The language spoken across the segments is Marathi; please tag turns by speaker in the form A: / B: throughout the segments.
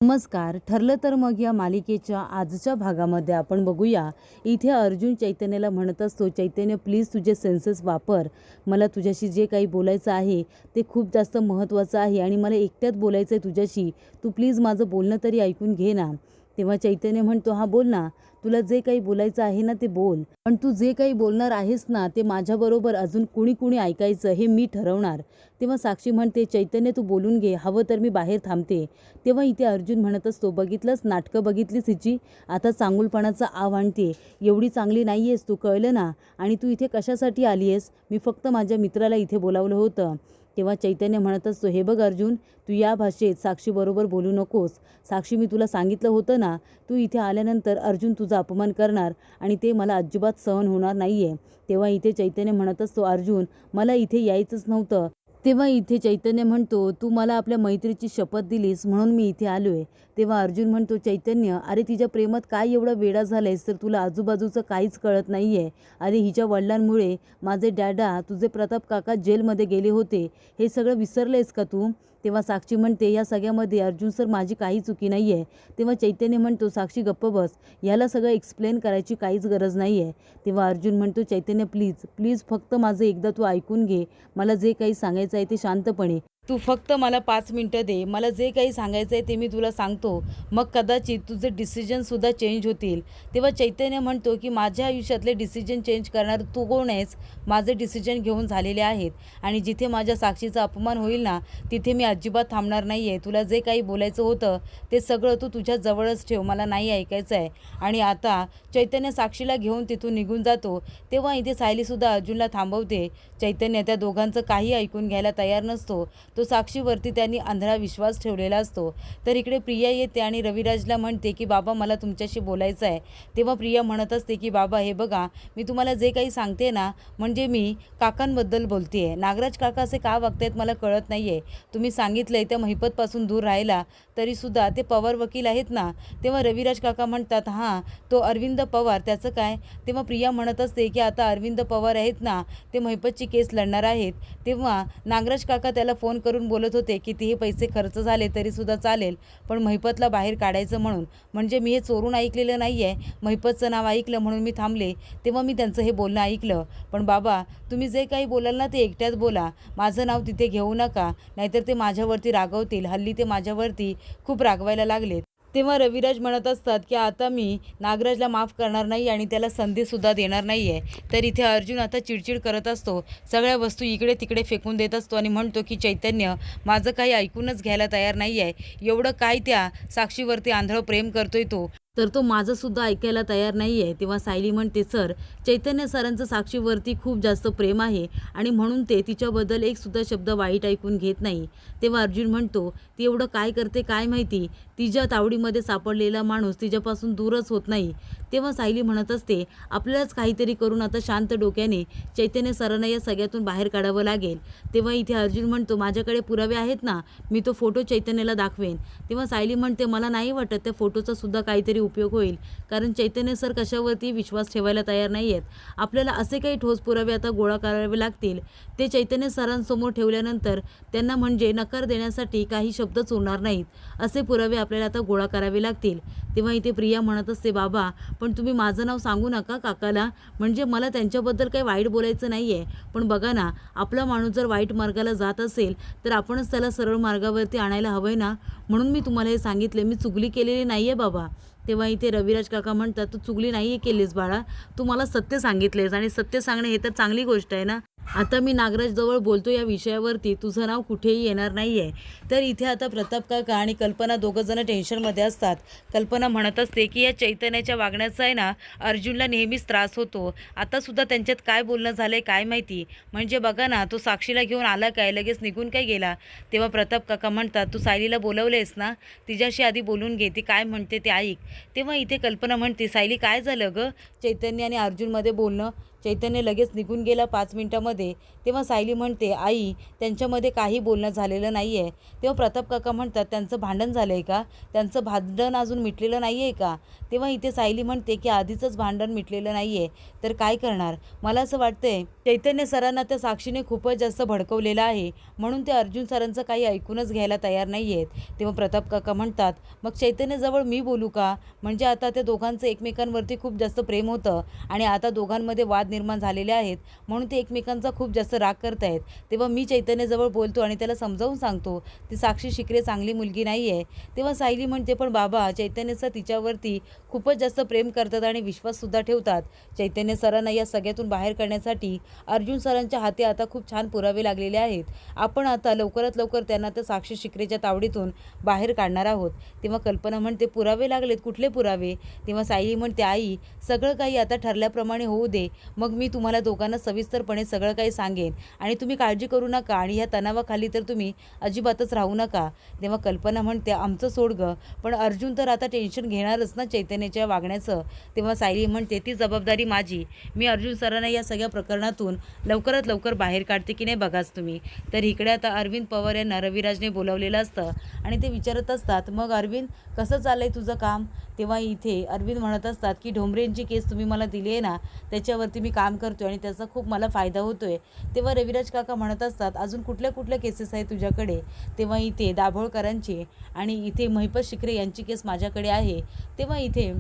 A: नमस्कार. ठरलं तर मग या मालिकेच्या आजच्या भागामध्ये आपण बघूया. इथे अर्जुन चैतन्याला म्हणत असतो, चैतन्य प्लीज तुझे सेन्सेस वापर. मला तुझ्याशी जे काही बोलायचं आहे ते खूप जास्त महत्त्वाचं आहे आणि मला एकट्यात बोलायचं आहे तुझ्याशी. तू प्लीज माझं बोलणं तरी ऐकून घे ना. तेव्हा चैतन्य म्हणतो, हां बोल ना, तुला जे काही बोलायचं आहे ना ते बोल. पण तू जे काही बोलणार आहेस ना ते माझ्याबरोबर अजून कुणी कुणी ऐकायचं हे मी ठरवणार. तेव्हा साक्षी म्हणते, चैतन्य तू बोलून घे, हवं तर मी बाहेर थांबते. तेव्हा इथे अर्जुन म्हणत असतो, बघितलंस नाटकं बघितलीस हिची, आता चांगुलपणाचा आव आणते. एवढी चांगली नाही आहेस तू, कळलं ना. आणि तू इथे कशासाठी आली आहेस? मी फक्त माझ्या मित्राला इथे बोलावलं होतं. तेव्हा चैतन्य म्हणत असतो, हे बघ अर्जुन, तू या भाषेत साक्षीबरोबर बोलू नकोस. साक्षी मी तुला सांगितलं होतं ना, तू इथे आल्यानंतर अर्जुन तुझा अपमान करणार आणि ते मला अजिबात सहन होणार नाही आहे. तेव्हा इथे चैतन्य म्हणत असतो, अर्जुन मला इथे यायचंच नव्हतं. तेव्हा इथे चैतन्य म्हणतो, तू मला आपल्या मैत्रीची शपथ दिलीस म्हणून मी इथे आलो आहे. तेव्हा अर्जुन म्हणतो, चैतन्य अरे तिच्या प्रेमात काय एवढा वेडा झालायस तर तुला आजूबाजूचं काहीच कळत नाही आहे. अरे हिच्या वडिलांमुळे माझे डॅडा तुझे प्रताप काका जेलमध्ये गेले होते, हे सगळं विसरलेस का तू? तेव्हा साक्षी म्हणते, या सगळ्यामध्ये अर्जुन सर माझी काही चुकी नाही आहे. तेव्हा चैतन्य म्हणतो, साक्षी गप्प बस, याला सगळं एक्सप्लेन करायची काहीच गरज नाही आहे. तेव्हा अर्जुन म्हणतो, चैतन्य प्लीज प्लीज फक्त माझं एकदा तू ऐकून घे. मला जे काही सांगायचं आहे ते शांतपणे. तू फक्त मला 5 मिनटं दे. मला जे काही सांगायचं आहे ते मी तुला सांगतो. मग कदाचित तुझे डिसिजनसुद्धा चेंज होतील. तेव्हा चैतन्य म्हणतो की माझ्या आयुष्यातले डिसिजन चेंज करणार तू कोण आहेस? माझे डिसिजन घेऊन झालेले आहेत आणि जिथे माझ्या साक्षीचा अपमान होईल ना तिथे मी अजिबात थांबणार नाही आहे. तुला जे काही बोलायचं होतं ते सगळं तू तुझ्या जवळच ठेव. मला नाही ऐकायचं आहे. आणि आता चैतन्य साक्षीला घेऊन तिथून निघून जातो. तेव्हा इथे सायलीसुद्धा अर्जुनला थांबवते. चैतन्य त्या दोघांचं काही ऐकून घ्यायला तयार नसतो. तो साक्षीवरती त्यांनी आंधळा विश्वास ठेवलेला असतो. तर इकडे प्रिया येते आणि रविराजला म्हणते की बाबा मला तुमच्याशी बोलायचं आहे. तेव्हा प्रिया म्हणत असते की बाबा हे बघा, मी तुम्हाला जे काही सांगते ना म्हणजे मी काकांबद्दल बोलते आहे. नागराज काका असे का वागतायत मला कळत नाही आहे. तुम्ही सांगितलं आहे त्या महिपतपासून दूर राहायला, तरीसुद्धा ते पवार वकील आहेत ना. तेव्हा रविराज काका म्हणतात, हां तो अरविंद पवार, त्याचं काय? तेव्हा प्रिया म्हणत असते की आता अरविंद पवार आहेत ना ते महिपतची केस लढणार आहेत. तेव्हा नागराज काका त्याला फोन करून बोलत होते कितीही पैसे खर्च झाले तरीसुद्धा चालेल, पण महिपतला बाहेर काढायचं म्हणून. म्हणजे मी हे चोरून ऐकलेलं नाही आहे, महिपतचं नाव ऐकलं म्हणून मी थांबले. तेव्हा मी त्यांचं हे बोलणं ऐकलं. पण बाबा तुम्ही जे काही बोलाल ना ते एकट्यात बोला, माझं नाव तिथे घेऊ नका, नाहीतर ते माझ्यावरती रागवतील. हल्ली ते माझ्यावरती खूप रागवायला लागलेत. तेव्हा रविराज म्हणत असतात की आता मी नागराजला माफ करणार नाही आणि त्याला संधीसुद्धा देणार नाही आहे. तर इथे अर्जुन आता चिडचिड करत असतो. सगळ्या वस्तू इकडे तिकडे फेकून देत असतो आणि म्हणतो की चैतन्य माझं काही ऐकूनच घ्यायला तयार नाही आहे. एवढं काय त्या साक्षीवरती आंधळं प्रेम करतोय तो, तर तो माझंसुद्धा ऐकायला तयार नाही आहे. तेव्हा सायली म्हणते, सर चैतन्य सरांचं साक्षीवरती खूप जास्त प्रेम आहे आणि म्हणून ते तिच्याबद्दल एकसुद्धा शब्द वाईट ऐकून घेत नाही. तेव्हा अर्जुन म्हणतो, ती एवढं काय करते काय माहिती, तिच्या तावडीमध्ये सापडलेला माणूस तिच्यापासून दूरच होत नाही. तेव्हा सायली म्हणत असते, आपल्यालाच काहीतरी करून आता शांत डोक्याने चैतन्य सरांना या सगळ्यातून बाहेर काढावं लागेल. तेव्हा इथे अर्जुन म्हणतो, माझ्याकडे पुरावे आहेत ना, मी तो फोटो चैतन्याला दाखवेन. तेव्हा सायली म्हणते, मला नाही वाटत त्या फोटोचा सुद्धा काहीतरी उपयोग होईल, कारण चैतन्य सर कशावरती विश्वास ठेवायला तयार नाही आहेत. आपल्याला असे काही ठोस पुरावे आता गोळा करावे लागतील, ते चैतन्य सरांसमोर ठेवल्यानंतर त्यांना म्हणजे नकार देण्यासाठी काही शब्दच उरणार नाहीत. असे पुरावे आपल्याला आता गोळा करावे लागतील. तेव्हा इथे प्रिया म्हणत असते, बाबा पण तुम्ही माझं नाव सांगू नका काकाला, म्हणजे मला त्यांच्याबद्दल काही वाईट बोलायचं नाही आहे. पण बघा ना, आपला माणूस जर वाईट मार्गाला जात असेल तर आपणच त्याला सरळ मार्गावरती आणायला हवं आहे ना. म्हणून मी तुम्हाला हे सांगितले, मी चुगली केलेली नाही आहे बाबा. तेव्हा इथे रविराज काका म्हणतात, तू चुगली नाही केलीस बाळा, तू मला सत्य सांगितलेस आणि सत्य सांगणे हे तर चांगली गोष्ट आहे ना. आता मी नागराजजवळ बोलतो या विषयावरती, तुझं नाव कुठेही येणार नाही आहे. तर इथे आता प्रताप काका आणि कल्पना दोघंजणं टेन्शनमध्ये असतात. कल्पना म्हणत असते की या चैतन्याच्या वागण्याचा आहे ना अर्जुनला नेहमीच त्रास होतो. आतासुद्धा त्यांच्यात काय बोलणं झालं आहे काय माहिती. म्हणजे बघा ना, तो साक्षीला घेऊन आला काय, लगेच निघून काय गेला. तेव्हा प्रताप काका म्हणतात, तू सायलीला बोलवलेस ना, तिच्याशी आधी बोलून घे, ती काय म्हणते ते ऐक. तेव्हा इथे कल्पना म्हणते, सायली काय झालं गं चैतन्य आणि अर्जुनमध्ये बोलणं. चैतन्य लगेच निघून गेला 5 मिनिटामध्ये. तेव्हा सायली म्हणते, आई त्यांच्यामध्ये काही बोलणं झालेलं नाही आहे. तेव्हा प्रताप काका म्हणतात, त्यांचं भांडण झालं आहे का? त्यांचं भांडण अजून मिटलेलं नाही आहे का? तेव्हा इथे सायली म्हणते की आधीचंच भांडण मिटलेलं नाही आहे तर काय करणार. मला असं वाटतंय चैतन्य सरांना त्या साक्षीने खूपच जास्त भडकवलेलं आहे, म्हणून ते अर्जुन सरांचं काही ऐकूनच घ्यायला तयार नाही आहेत. तेव्हा प्रताप काका म्हणतात, मग चैतन्यजवळ मी बोलू का? म्हणजे आता त्या दोघांचं एकमेकांवरती खूप जास्त प्रेम होतं आणि आता दोघांमध्ये वाद निर्माण झालेले आहेत, म्हणून ते एकमेकांचा खूप जास्त राग करतायत. तेव्हा मी चैतन्यजवळ बोलतो आणि त्याला समजावून सांगतो, ती साक्षी शिकरे चांगली मुलगी नाही आहे. तेव्हा सायली म्हणते, पण बाबा चैतन्यचं तिच्यावरती खूपच जास्त प्रेम करतात आणि विश्वाससुद्धा ठेवतात. चैतन्य सरांना या सगळ्यातून बाहेर काढण्यासाठी अर्जुन सरांच्या हाती आता खूप छान पुरावे लागलेले आहेत. आपण आता लवकरात लवकर त्यांना त्या साक्षी शिकरेच्या तावडीतून बाहेर काढणार आहोत. तेव्हा कल्पना म्हणते, पुरावे लागलेत? कुठले पुरावे? तेव्हा सायली म्हणते, आई सगळं काही आता ठरल्याप्रमाणे होऊ दे, मग मी तुम्हाला दोघांना सविस्तरपणे सगळं काही सांगेन आणि तुम्ही काळजी करू नका आणि ह्या तणावाखाली तर तुम्ही अजिबातच राहू नका. तेव्हा कल्पना म्हणते, आमचं सोड गं, पण अर्जुन तर आता टेन्शन घेणारच ना चैतन्याच्या वागण्याचं. तेव्हा सायली म्हणते, ती जबाबदारी माझी. मी अर्जुन सरांना या सगळ्या प्रकरणातून लवकरात लवकर बाहेर काढते की नाही बघाच तुम्ही. तर इकडे आता अरविंद पवार यांना रविराजने बोलावलेलं असतं आणि ते विचारत असतात, मग अरविंद कसं चाललंय तुझं काम? तेव्हा इथे अरविंद म्हणत असतात की ढोंबरेंची केस तुम्ही मला दिली आहे ना, त्याच्यावरती मी काम करतो आणि त्याचा खूप मला फायदा होतोय. तेव्हा रविराज काका म्हणत असतात, अजून कुठल्या कुठल्या केसेस आहेत तुझ्याकडे? तेव्हा इथे दाभोळकरांची आणि इथे महिपत शिकरे यांची केस माझ्याकडे आहे. तेव्हा इथे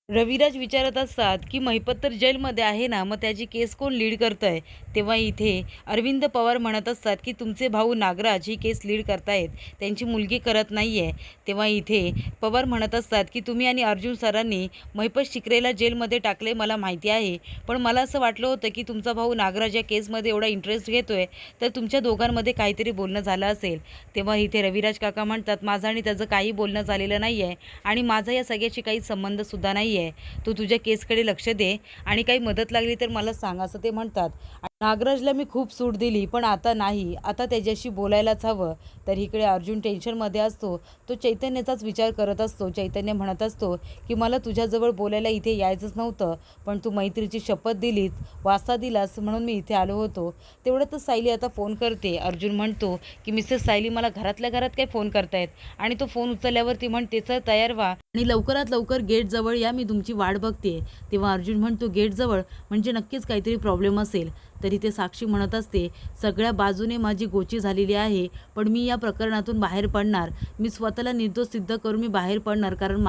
A: रविराज विचारत असतात की महिपत तर जेलमध्ये आहे ना, मग त्याची केस कोण लीड करतंय? तेव्हा इथे अरविंद पवार म्हणत असतात की तुमचे भाऊ नागराज ही केस लीड करतायत, त्यांची मुलगी करत नाही आहे. तेव्हा इथे पवार म्हणत असतात की तुम्ही आणि अर्जुन सरांनी महिपत शिकरेला जेलमध्ये टाकले मला माहिती आहे, पण मला असं वाटलं होतं की तुमचा भाऊ नागराज या केसमध्ये एवढा इंटरेस्ट घेतोय तर तुमच्या दोघांमध्ये काहीतरी बोलणं झालं असेल. तेव्हा इथे रविराज काका म्हणतात, माझं आणि त्याचं काही बोलणं झालेलं नाही आहे आणि माझा या सगळ्याशी काही संबंधसुद्धा नाही आहे. तू तुझ्या केसकडे लक्ष दे आणि काही मदत लागली तर मला सांग, असं ते म्हणतात. नागराजला मी खूप सूट दिली, पण आता नाही, आता त्याच्याशी बोलायलाच हवं. तर इकडे अर्जुन टेन्शनमध्ये असतो, तो चैतन्याचाच विचार करत असतो. चैतन्य म्हणत असतो की मला तुझ्याजवळ बोलायला इथे यायचंच नव्हतं, पण तू मैत्रीची शपथ दिलीस, वास्ता दिलास म्हणून मी इथे आलो होतो. तेवढ्यातच सायली आता फोन करते. अर्जुन म्हणतो की मिसेस सायली मला घरातल्या घरात काय फोन करतायत आणि तो फोन उचलल्यावर ती म्हणते, सर तयार व्हा आणि लवकरात लवकर गेटजवळ या, मी तुमची वाट बघते. तेव्हा अर्जुन म्हणतो, गेटजवळ म्हणजे नक्कीच काहीतरी प्रॉब्लेम असेल. तरी ते साक्षी म्हणत असते, सगळ्या बाजूने माझी गोची झालेली आहे, पण मी या प्रकरणातून बाहेर पडणार. मी स्वतःला निर्दोष सिद्ध करून मी बाहेर पडणार, कारण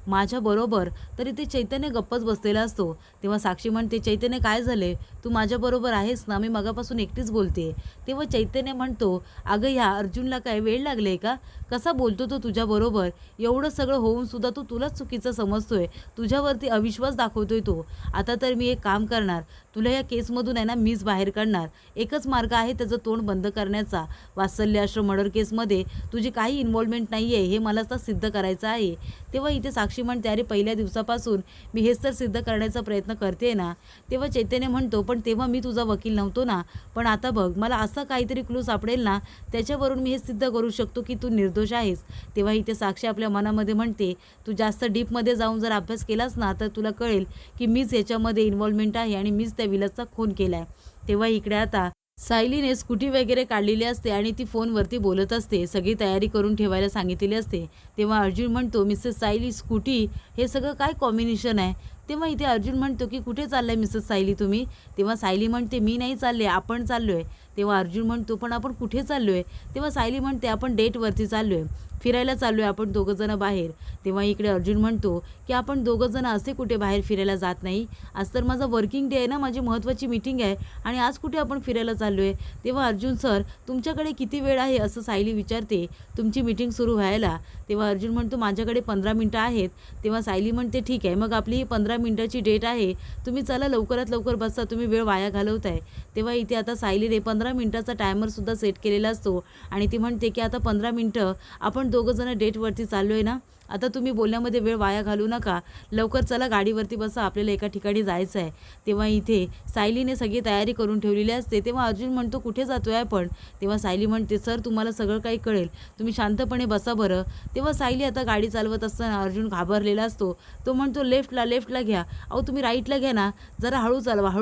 A: माझ्याबरोबर तरी ते चैतन्य गप्पच बसलेला असतो. तेव्हा साक्षी म्हणते, चैतन्य काय झाले? तू माझ्याबरोबर आहेस ना? मी मगापासून एकटीच बोलते. तेव्हा चैतन्य म्हणतो, अगं ह्या अर्जुनला काय वेळ लागले का? कसा बोलतो तो तुझ्याबरोबर? एवढं सगळं होऊन सुद्धा तो तुलाच चुकीचं समजतोय, तुझ्यावरती अविश्वास दाखवतोय तो. आता तर मी एक काम करणार, तुला या केसमधून आहे ना मीच बाहेर काढणार. एकच मार्ग आहे त्याचं तोंड बंद करण्याचा. वात्सल्य आश्रम मर्डर केसमध्ये तुझी काही इन्व्हॉल्वमेंट नाही आहे हे मला आता सिद्ध करायचं आहे. तेव्हा इथे साक्षी म्हणते, अरे पहिल्या दिवसापासून मी हेच तर सिद्ध करण्याचा प्रयत्न करते ना. तेव्हा चैतन्य म्हणतो, पण तेव्हा मी तुझा वकील नव्हतो ना, पण आता बघ मला असा काहीतरी क्लू सापडेल ना, त्याच्यावरून मी हे सिद्ध करू शकतो की तू निर्दोष आहेस. तेव्हा इथे साक्षी आपल्या मनामध्ये म्हणते, तू जास्त डीपमध्ये जाऊन जर अभ्यास केलास ना तर तुला कळेल की मीच याच्यामध्ये इन्व्हॉल्वमेंट आहे आणि मीच त्या विलसचा खून केलाय. तेव्हा इकडे आता सायलीने स्कूटी वगैरे काढलेली असते आणि ती फोनवरती बोलत असते, सगळी तयारी करून ठेवायला सांगितलेली असते. तेव्हा अर्जुन म्हणतो, मिसेस सायली स्कूटी हे सगळं काय कॉम्बिनेशन आहे? तेव्हा इथे अर्जुन म्हणतो की कुठे चाललाय मिसेस सायली तुम्ही? तेव्हा सायली म्हणते, मी नाही चालले, आपण चाललोय. तेव्हा अर्जुन म्हणतो, पण आपण कुठे चाललोय? तेव्हा सायली म्हणते, आपण डेटवरती चाललोय, फिरायला चाललोय आपण दोघंजणं बाहेर. तेव्हा इकडे अर्जुन म्हणतो की आपण दोघंजणं असे कुठे बाहेर फिरायला जात नाही, आज तर माझा वर्किंग डे आहे ना, माझी महत्त्वाची मीटिंग आहे आणि आज कुठे आपण फिरायला चाललोय? तेव्हा अर्जुन, सर तुमच्याकडे किती वेळ आहे असं सायली विचारते, तुमची मीटिंग सुरू व्हायला. तेव्हा अर्जुन म्हणतो, माझ्याकडे 15 मिनटं आहेत. तेव्हा सायली म्हणते, ठीक आहे, मग आपली ही 15 मिनटाची डेट आहे, तुम्ही चला लवकरात लवकर बसा, तुम्ही वेळ वाया घालवताय. तेव्हा इथे आता सायलीने 15 मिनटाचा टायमरसुद्धा सेट केलेला असतो आणि ती म्हणते की आता 15 मिनटं आपण दोघंजणं डेटवरती चाललोय ना, आता तुम्ही बोलण्यामध्ये वेळ वाया घालू नका, लवकर चला गाडीवरती बसा, आपल्याला एका ठिकाणी जायचं आहे. तेव्हा इथे सायलीने सगळी तयारी करून ठेवलेली असते. तेव्हा अर्जुन म्हणतो कुठे जातोय आपण? तेव्हा सायली म्हणते सर तुम्हाला सगळं काही कळेल, तुम्ही शांतपणे बसा बरं. तेव्हा सायली आता गाडी चालवत असताना अर्जुन घाबरलेला असतो. तो म्हणतो लेफ्टला घ्या. अहो तुम्ही राईटला घ्या ना, जरा हळू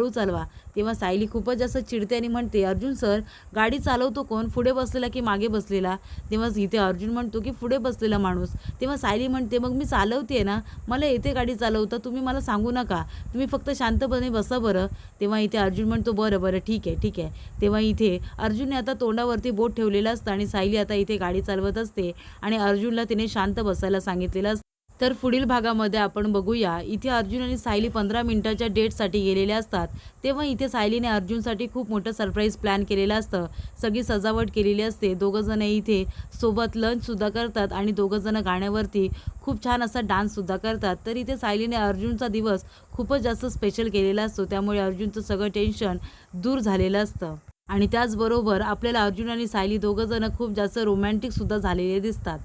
A: चालवा. तेव्हा सायली खूपच जास्त चिडते आणि म्हणते अर्जुन सर गाडी चालवतो कोण, पुढे बसलेला की मागे बसलेला? तेव्हा इथे अर्जुन म्हणतो की पुढे बसलेला माणूस. तेव्हा सायली म्हणते मग मी चालवते ना, मला येते गाडी चालवता, तुम्ही मला सांगू नका, तुम्ही फक्त शांतपणे बसा बरं. तेव्हा इथे अर्जुन म्हणतो बरं ठीक आहे. तेव्हा इथे अर्जुनने आता तोंडावरती बोट ठेवलेलं असतं आणि सायली आता इथे गाडी चालवत असते आणि अर्जुनला तिने शांत बसायला सांगितलेलं असतं. तर पुढील भागामध्ये आपण बघूया, इथे अर्जुन आणि सायली 15 मिनिटाच्या डेटसाठी गेलेले असतात. तेव्हा इथे सायलीने अर्जुनसाठी खूप मोठं सरप्राईज प्लॅन केलेलं असतं. सगळी सजावट केलेली असते. दोघंजण इथे सोबत लंचसुद्धा करतात आणि दोघंजण गाण्यावरती खूप छान असा डान्ससुद्धा करतात. तर इथे सायलीने अर्जुनचा दिवस खूपच जास्त स्पेशल केलेला असतो. त्यामुळे अर्जुनचं सगळं टेन्शन दूर झालेलं असतं. आणि त्याचबरोबर आपल्याला अर्जुन आणि सायली दोघंजण खूप जास्त रोमॅन्टिकसुद्धा झालेले दिसतात.